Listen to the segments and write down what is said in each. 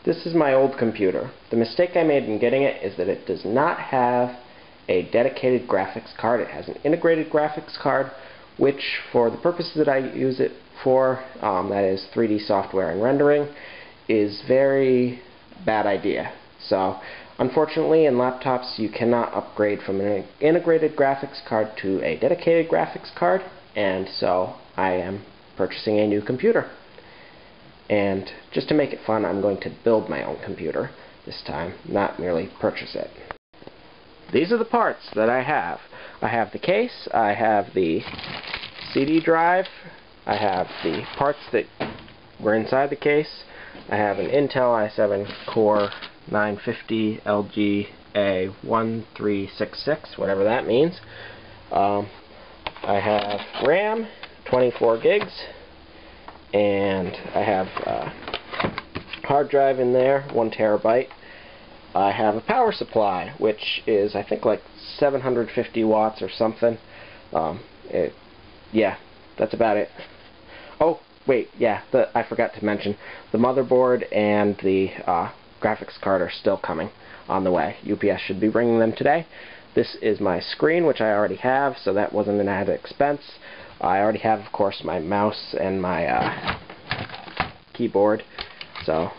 This is my old computer. The mistake I made in getting it is that it does not have a dedicated graphics card. It has an integrated graphics card, which for the purposes that I use it for, that is 3D software and rendering, is very bad idea. So unfortunately in laptops you cannot upgrade from an integrated graphics card to a dedicated graphics card, and so I am purchasing a new computer. And just to make it fun, I'm going to build my own computer this time, not merely purchase it. These are the parts that I have. I have the case, I have the CD drive, I have the parts that were inside the case, I have an Intel i7 Core 950 LGA 1366, whatever that means. I have RAM, 24 gigs, and I have a hard drive in there, 1 terabyte. I have a power supply, which is I think like 750 watts or something. Yeah, that's about it. Oh, wait, yeah, I forgot to mention, the motherboard and the graphics card are still coming on the way. UPS should be bringing them today. This is my screen, which I already have, so that wasn't an added expense. I already have, of course, my mouse and my keyboard, so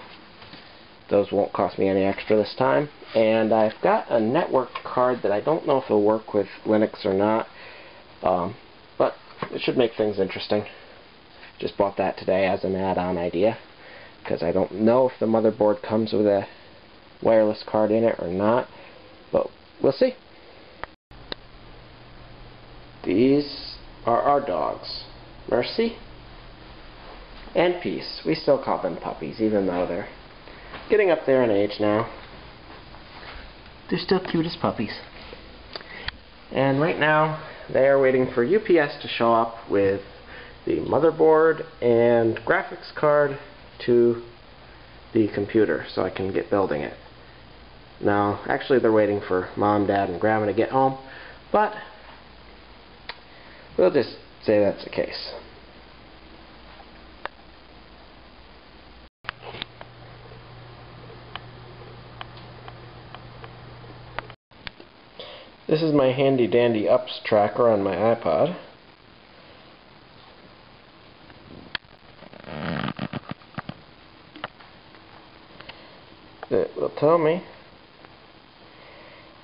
those won't cost me any extra this time. And I've got a network card that I don't know if it'll work with Linux or not, but it should make things interesting. Just bought that today as an add-on idea, because I don't know if the motherboard comes with a wireless card in it or not, but we'll see. These are our dogs, Mercy and Peace. We still call them puppies, even though they're getting up there in age now. They're still cute as puppies. And right now, they are waiting for UPS to show up with the motherboard and graphics card to the computer so I can get building it. Now, actually they're waiting for Mom, Dad, and Grandma to get home, but we'll just say that's the case. This is my handy dandy UPS tracker on my iPod. It will tell me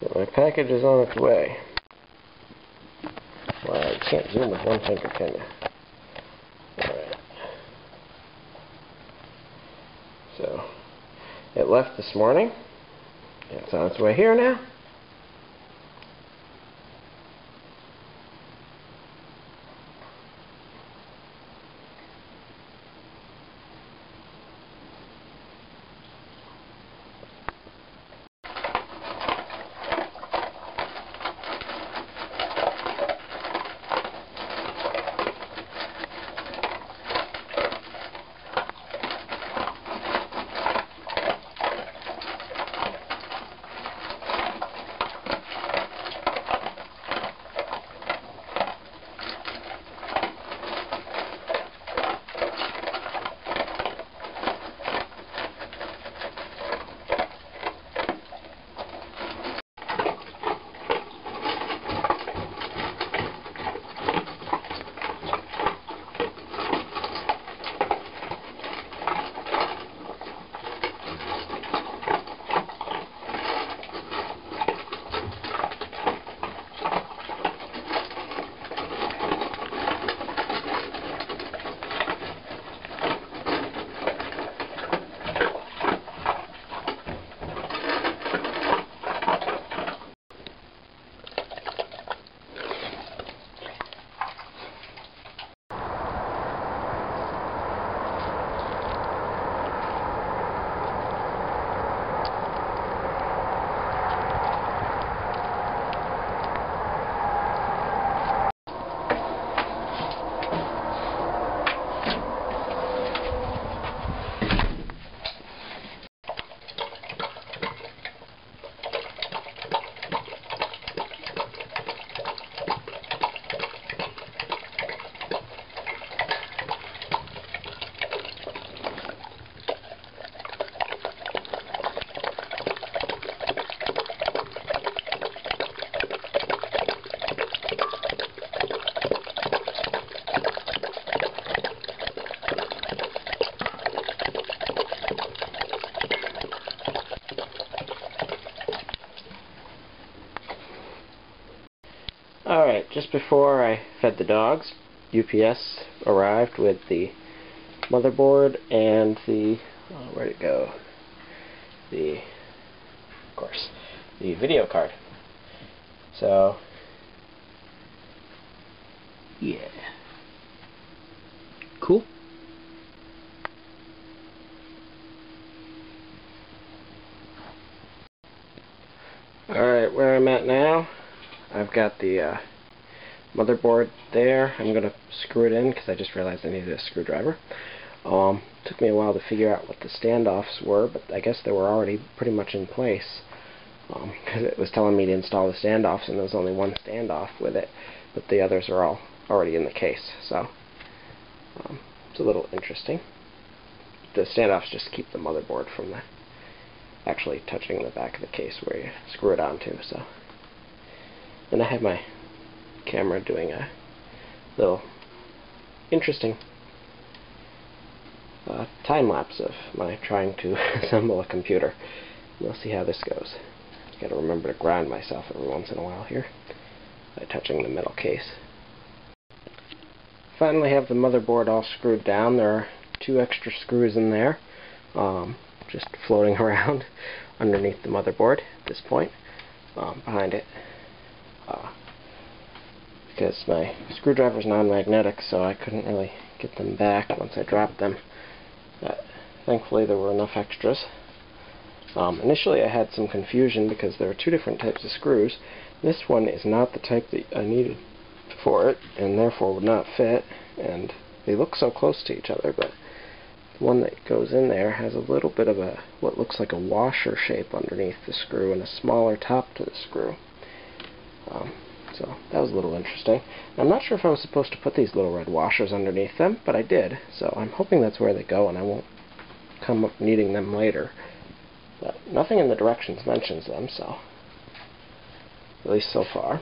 that my package is on its way. Well, you can't zoom with one finger, can you? Alright. So, it left this morning. It's on its way here now. Alright, just before I fed the dogs, UPS arrived with the motherboard and the, where'd it go? Of course, the video card. So, yeah. Cool. Alright, where I'm at now, I've got the motherboard there. I'm going to screw it in because I just realized I needed a screwdriver. Took me a while to figure out what the standoffs were, but I guess they were already pretty much in place. Because it was telling me to install the standoffs, and there was only one standoff with it, but the others are all already in the case. So it's a little interesting. The standoffs just keep the motherboard from actually touching the back of the case where you screw it onto. So then I have my camera doing a little interesting time-lapse of my trying to assemble a computer. We'll see how this goes. Gotta remember to ground myself every once in a while here by touching the metal case. Finally have the motherboard all screwed down. There are 2 extra screws in there just floating around underneath the motherboard at this point, behind it, because my screwdriver's non-magnetic, so I couldn't really get them back once I dropped them. But thankfully there were enough extras. Initially I had some confusion because there are 2 different types of screws. This one is not the type that I needed for it, and therefore would not fit, and they look so close to each other, but the one that goes in there has a little bit of what looks like a washer shape underneath the screw and a smaller top to the screw. So that was a little interesting. I'm not sure if I was supposed to put these little red washers underneath them, but I did, so I'm hoping that's where they go and I won't come up needing them later. But nothing in the directions mentions them, so at least so far.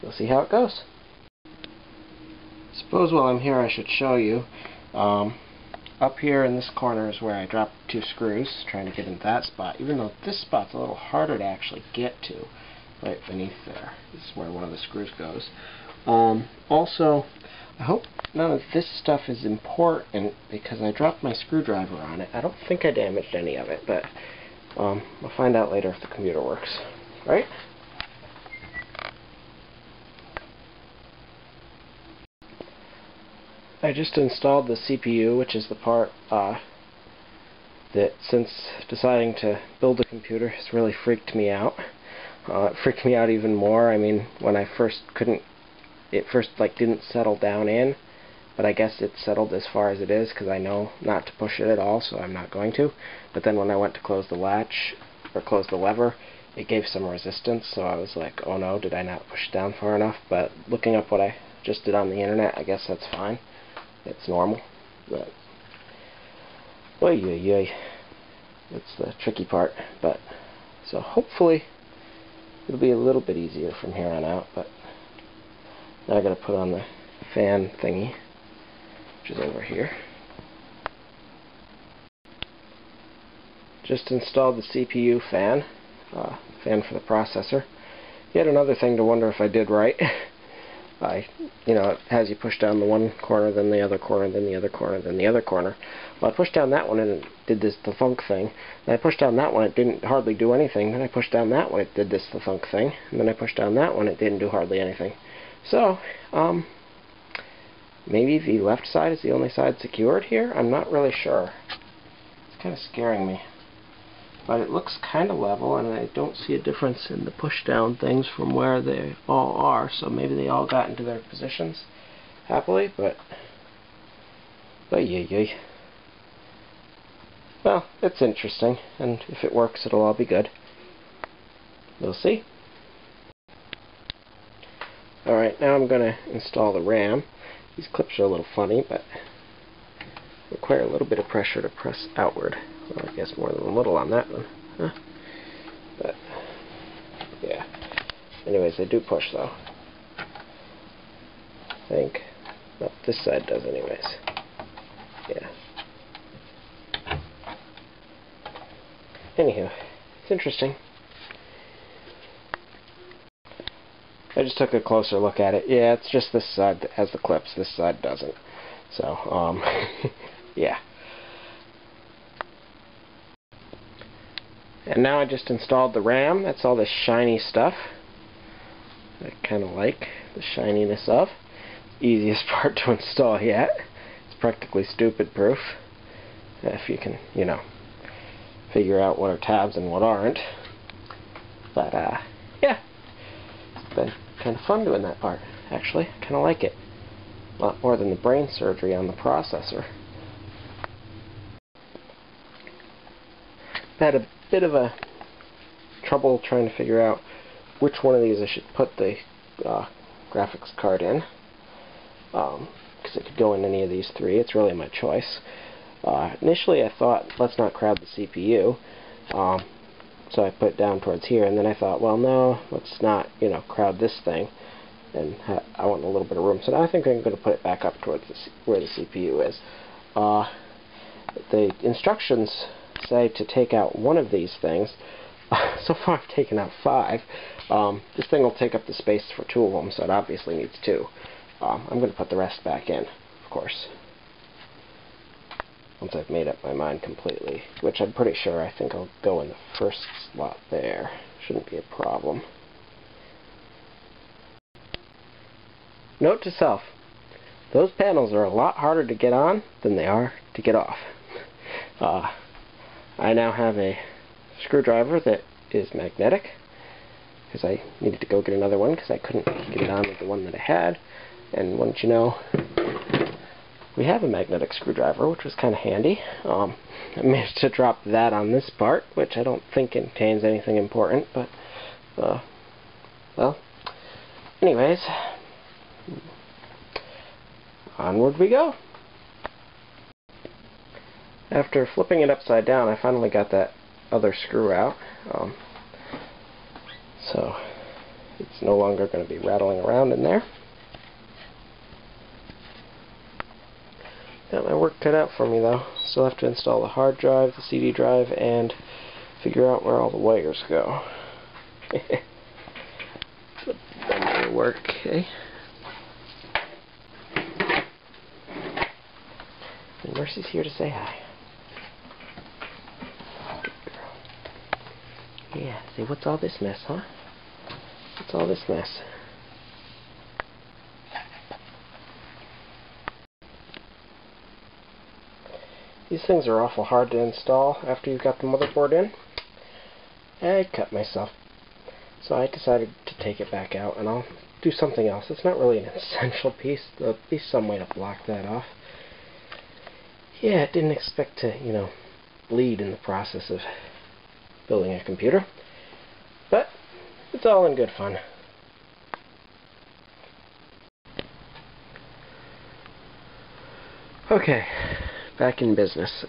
We'll see how it goes. Suppose while I'm here I should show you. Up here in this corner is where I dropped 2 screws, trying to get in that spot, even though this spot's a little harder to actually get to, right beneath there. This is where one of the screws goes. Also, I hope none of this stuff is important because I dropped my screwdriver on it. I don't think I damaged any of it, but we'll find out later if the computer works. Right? I just installed the CPU, which is the part that, since deciding to build a computer, has really freaked me out. It freaked me out even more. I mean, when I first it didn't settle down in, but I guess it settled as far as it is because I know not to push it at all, so I'm not going to. But then when I went to close the latch, or close the lever, it gave some resistance, so I was like, oh no, did I not push it down far enough? But looking up what I just did on the internet, I guess that's fine. It's normal, but that's the tricky part. But so hopefully it'll be a little bit easier from here on out. But now I got to put on the fan thingy, which is over here. Just installed the CPU fan, fan for the processor. Yet another thing to wonder if I did right. It has you push down the one corner, then the other corner, then the other corner, then the other corner. Well, I pushed down that one and it did this thunk thing. Then I pushed down that one, it didn't hardly do anything. Then I pushed down that one, it did this thunk thing. And then I pushed down that one, it didn't do hardly anything. So, maybe the left side is the only side secured here? I'm not really sure. It's kind of scaring me. But it looks kind of level, and I don't see a difference in the push-down things from where they all are, so maybe they all got into their positions happily, but yay. Well, it's interesting, and if it works, it'll all be good. We'll see. Alright, now I'm going to install the RAM. These clips are a little funny, but require a little bit of pressure to press outward. Well, I guess more than a little on that one. Huh? But, yeah. Anyways, they do push, though. I think. Well, this side does, anyways. Yeah. Anywho, it's interesting. I just took a closer look at it. Yeah, it's just this side that has the clips, this side doesn't. So, yeah. And now I just installed the RAM. That's all this shiny stuff I kind of like the shininess of. Easiest part to install yet. It's practically stupid proof. If you can, you know, figure out what are tabs and what aren't. But, yeah. It's been kind of fun doing that part, actually. I kind of like it. A lot more than the brain surgery on the processor. I had a bit of a trouble trying to figure out which one of these I should put the graphics card in. Because it could go in any of these three. It's really my choice. Initially I thought, let's not crowd the CPU. So I put it down towards here, and then I thought, well, no, let's not, you know, crowd this thing, and I want a little bit of room. So now I think I'm going to put it back up towards where the CPU is. The instructions say to take out one of these things. So far I've taken out 5. This thing will take up the space for 2 of them, so it obviously needs 2. I'm going to put the rest back in, of course, once I've made up my mind completely, which I'm pretty sure I think I'll go in the first slot there. Shouldn't be a problem. Note to self, those panels are a lot harder to get on than they are to get off. I now have a screwdriver that is magnetic, because I needed to go get another one because I couldn't get it on with the one that I had. And wouldn't you know, we have a magnetic screwdriver, which was kind of handy. I managed to drop that on this part, which I don't think contains anything important, but, well, anyways, onward we go. After flipping it upside down, I finally got that other screw out, so it's no longer going to be rattling around in there. Got my work cut out for me though. Still have to install the hard drive, the CD drive, and figure out where all the wires go. But that may work, eh? And Mercy's here to say hi. Yeah, see, what's all this mess, huh? What's all this mess? These things are awful hard to install after you've got the motherboard in. I cut myself. So I decided to take it back out, and I'll do something else. It's not really an essential piece. There'll be some way to block that off. Yeah, I didn't expect to, you know, bleed in the process of building a computer. But it's all in good fun. Okay, back in business.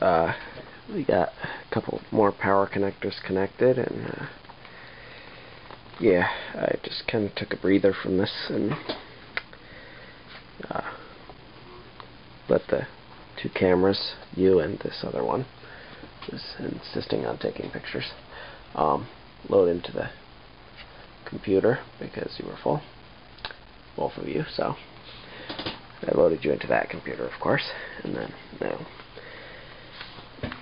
We got a couple more power connectors connected, and yeah, I just kind of took a breather from this and let the 2 cameras, you and this other one, who's insisting on taking pictures, load into the computer because you were full, both of you, so I loaded you into that computer, of course, and then now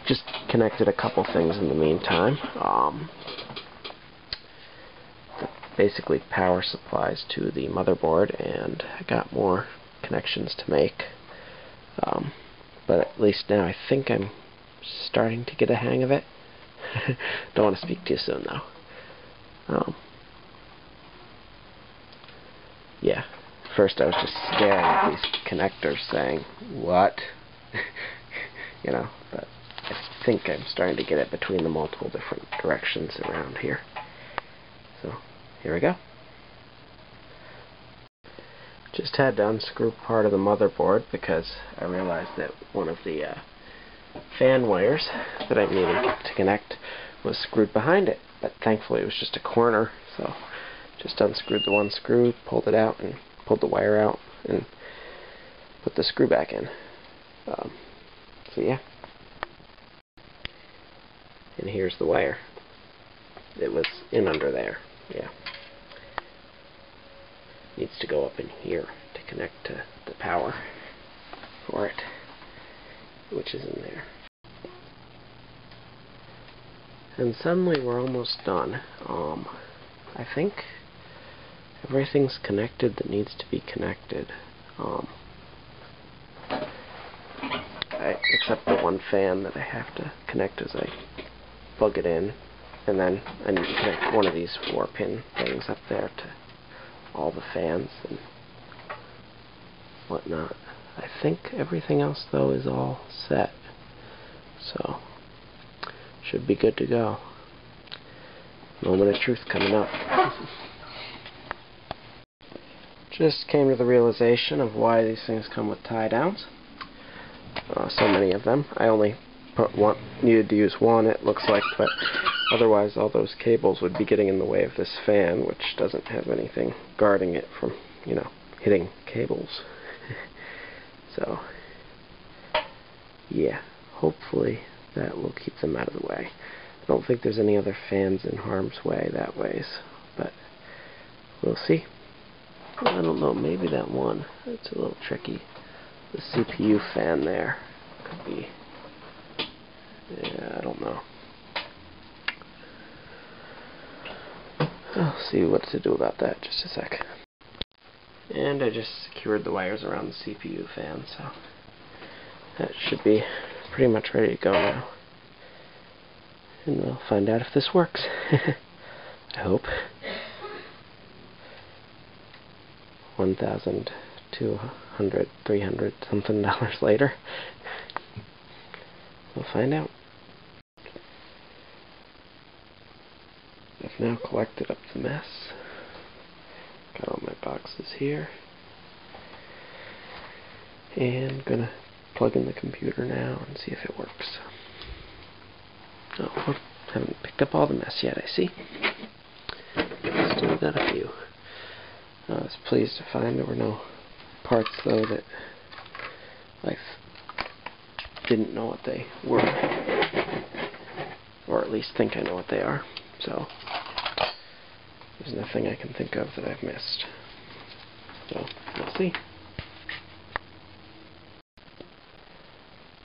just connected a couple things in the meantime. Basically power supplies to the motherboard, and I got more connections to make, but at least now I think I'm starting to get a hang of it. Don't want to speak too soon though. Yeah, first I was just staring at these connectors saying, what? You know, but I think I'm starting to get it between the multiple different directions around here. So, here we go. Just had to unscrew part of the motherboard because I realized that one of the fan wires that I needed to connect was screwed behind it, but thankfully it was just a corner, so just unscrewed the one screw, pulled it out, and pulled the wire out, and put the screw back in. So yeah. And here's the wire. It was in under there, yeah. needs to go up in here to connect to the power for it, which is in there. And suddenly we're almost done. I think everything's connected that needs to be connected. Except the one fan that I have to connect as I plug it in, and then I need to connect one of these 4-pin things up there to all the fans and whatnot. I think everything else though is all set, so should be good to go. Moment of truth coming up. Just came to the realization of why these things come with tie downs. So many of them. I only needed to use one, it looks like, but otherwise all those cables would be getting in the way of this fan, which doesn't have anything guarding it from, you know, hitting cables. So, yeah, hopefully that will keep them out of the way. I don't think there's any other fans in harm's way that ways, but we'll see. I don't know, maybe that one. It's a little tricky. The CPU fan there could be... yeah, I don't know. I'll see what to do about that. Just a sec. And I just secured the wires around the CPU fan, so that should be pretty much ready to go now. And we'll find out if this works. I hope. $1,200, $300 something later. We'll find out. I've now collected up the mess. Got all my boxes here. And gonna plug in the computer now and see if it works. Oh, haven't picked up all the mess yet, I see. Still got a few. I was pleased to find there were no parts, though, that I didn't know what they were. Or at least think I know what they are. So, there's nothing I can think of that I've missed. So, we'll see.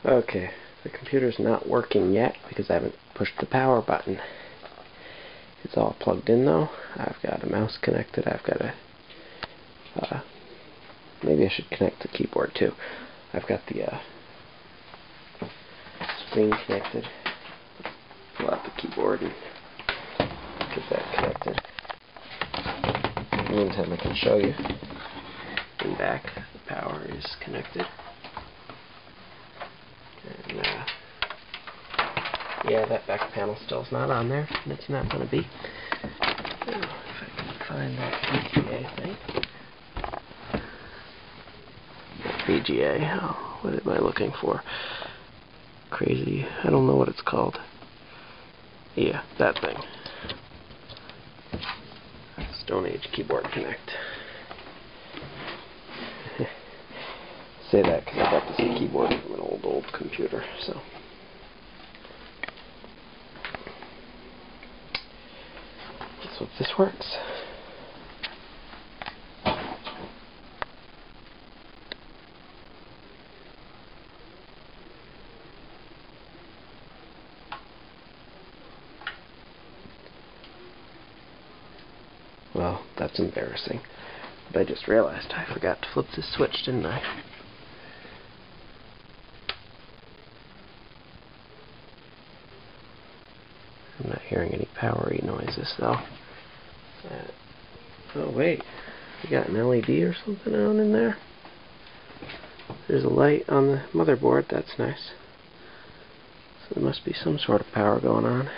Okay, the computer's not working yet because I haven't pushed the power button. It's all plugged in though. I've got a mouse connected. I've got a... maybe I should connect the keyboard too. I've got the screen connected. Pull out the keyboard and get that connected. In the meantime, I can show you. In back, the power is connected. And yeah, that back panel still's not on there, and it's not going to be. Oh, if I can find that VGA thing. VGA. Oh, what am I looking for? Crazy. I don't know what it's called. Yeah, that thing. Stone Age Keyboard Connect. Say that because I got this keyboard from an old computer, so. Let's hope this works. Well, that's embarrassing. But I just realized I forgot to flip this switch, didn't I? I'm not hearing any powery noises, though. Oh, wait. We got an LED or something on in there? There's a light on the motherboard. That's nice. So there must be some sort of power going on.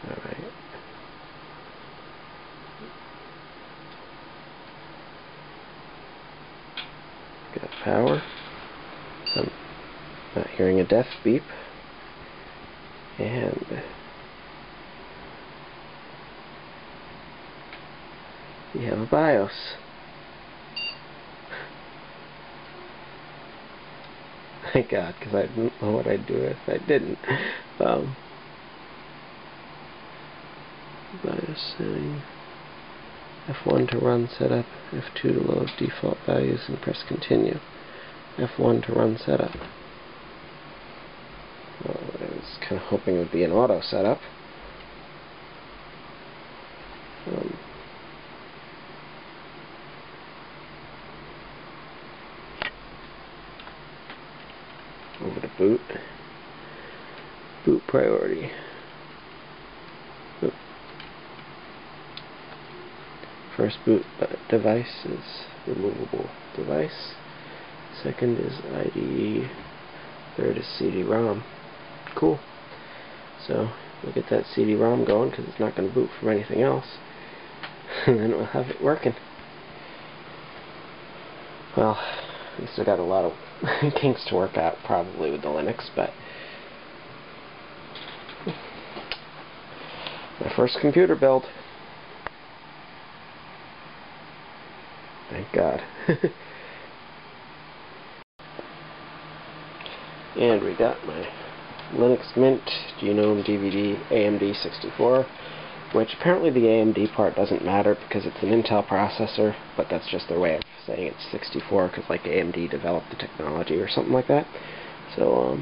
Alright. Got power. I'm not hearing a death beep. And we have a BIOS. Thank God, because I didn't know what I'd do if I didn't. BIOS setting. F1 to run setup, F2 to load default values, and press continue. F1 to run setup. Well, I was kind of hoping it would be an auto setup. Over to boot. Boot priority. First boot device is removable device. Second is IDE. Third is CD-ROM. Cool. So we'll get that CD-ROM going because it's not going to boot from anything else. And then we'll have it working. Well, we still got a lot of kinks to work out probably with the Linux, but my first computer build. Thank God. And we got my Linux Mint Genome DVD AMD 64, which apparently the AMD part doesn't matter because it's an Intel processor, but that's just their way of saying it's 64 because like AMD developed the technology or something like that. So,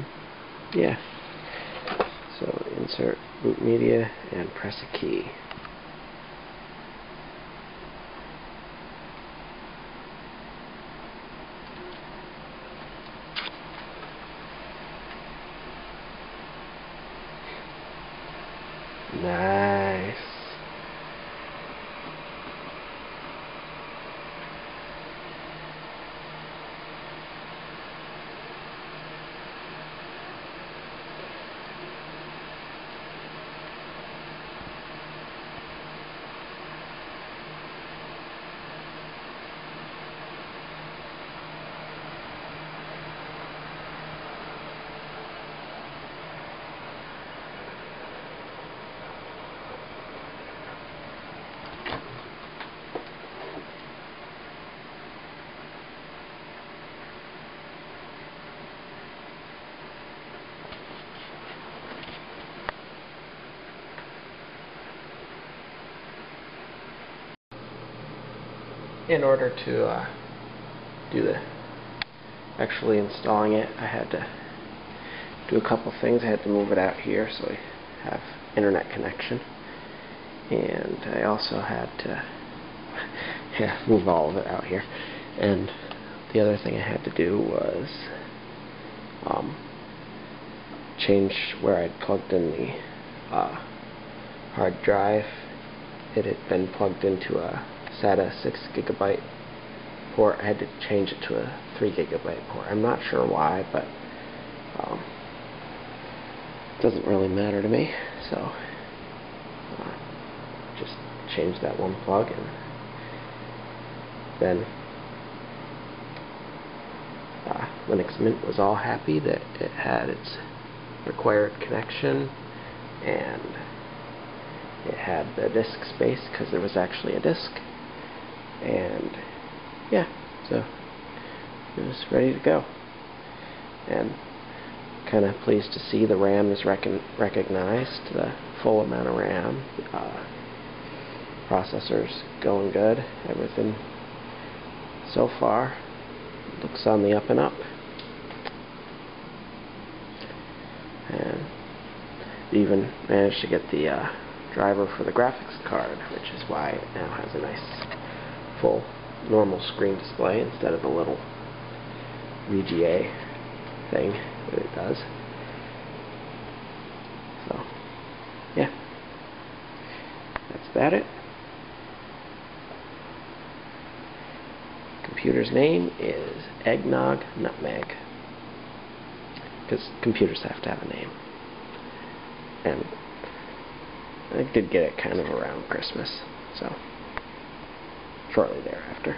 yeah. So insert boot media and press a key. Nice. In order to do the actually installing it, I had to do a couple things. I had to move it out here so I have internet connection, and I also had to move all of it out here. And the other thing I had to do was change where I'd plugged in the hard drive. It had been plugged into a SATA 6 GB port. I had to change it to a 3 GB port. I'm not sure why, but it doesn't really matter to me. So just change that one plug, and then Linux Mint was all happy that it had its required connection and it had the disk space because there was actually a disk. And yeah, so it was ready to go. And kind of pleased to see the RAM is recognized, the full amount of RAM. Processor's going good. Everything so far looks on the up and up. And even managed to get the driver for the graphics card, which is why it now has a nice full normal screen display instead of a little VGA thing that it does. So yeah, that's about it. Computer's name is Eggnog Nutmeg, because computers have to have a name. And I did get it kind of around Christmas, so shortly thereafter.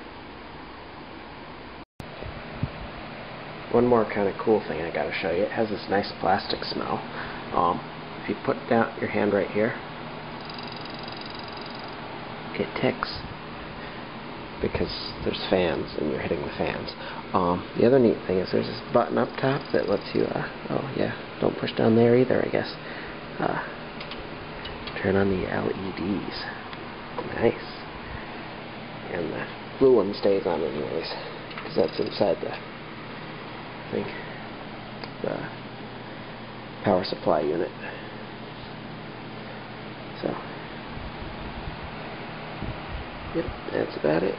One more kind of cool thing I gotta show you. It has this nice plastic smell. If you put down your hand right here, it ticks. because there's fans and you're hitting the fans. The other neat thing is there's this button up top that lets you, oh yeah, don't push down there either, I guess. Turn on the LEDs. Nice. And the blue one stays on anyways, because that's inside the thing, the power supply unit. So, yep, that's about it.